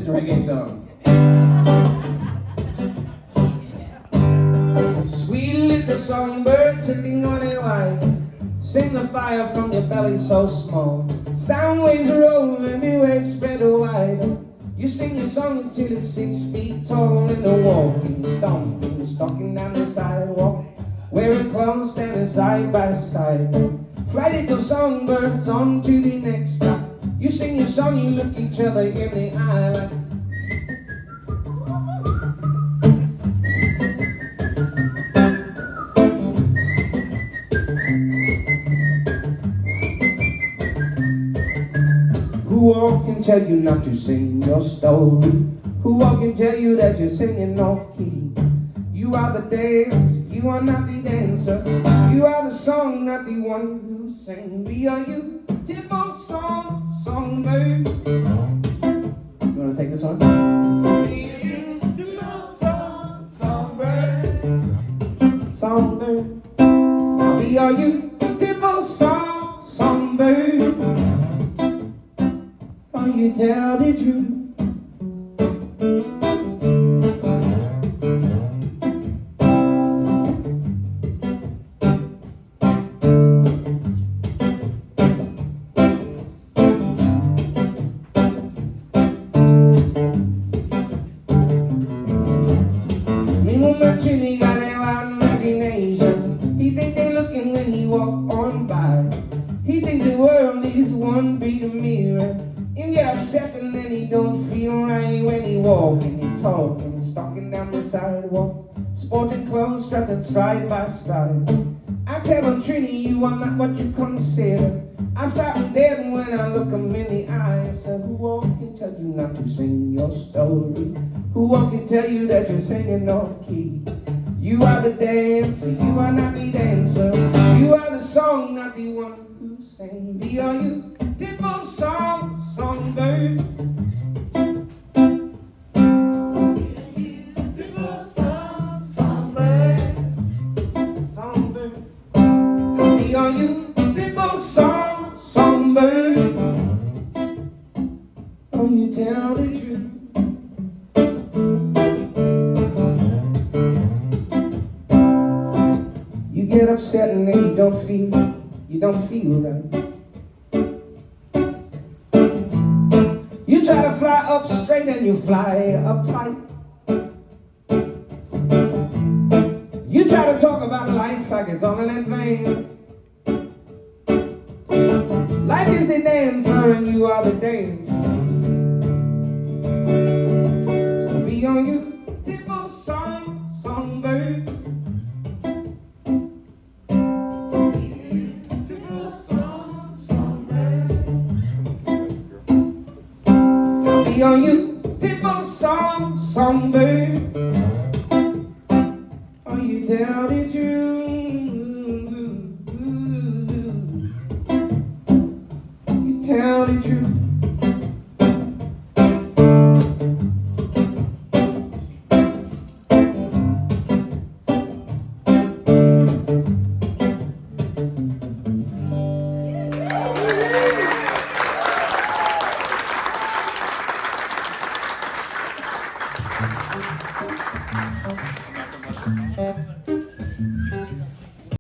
just a reggae song. Sweet little songbird sitting on a wire, sing the fire from your belly so small. Sound waves roll and the waves spread wide. You sing your song until it's 6 feet tall. And the walking, stomping, stalking down the sidewalk, wearing clothes, standing side by side. Fly little songbirds on to the next stop. You sing your song, you look each other in the eye like, who all can tell you not to sing your story? Who all can tell you that you're singing off key? You are the dance, you are not the dancer. You are the song, not the one who sang. Be are you, beautiful songbird. You wanna take this one? Be are you, beautiful songbird. Songbird. Be are you, beautiful songbird. For you tell the truth. He got a wild imagination. He think they looking when he walk on by. He thinks the world is one big mirror. He get upset and then he don't feel right when he walking, he talking, stalking down the sidewalk, sporting clothes, strutting stride by stride. I tell him, Trini, you are not what you consider. I stop him dead when I look him in the eye. I said, who all can tell you not to sing your story? Who all can tell you that you're singing off key? You are the dancer, you are not the dancer. You are the song, not the one who sang. Be are you, beautiful songbird. Beautiful songbird. Songbird. Be are you, beautiful songbird. Oh, you tell the truth. You get upset and then you don't feel right. You try to fly up straight and you fly up tight. You try to talk about life like it's all in advance. Life is the dancer and you are the dancer. So be on you, beautiful songbird. Be on you, beautiful songbird.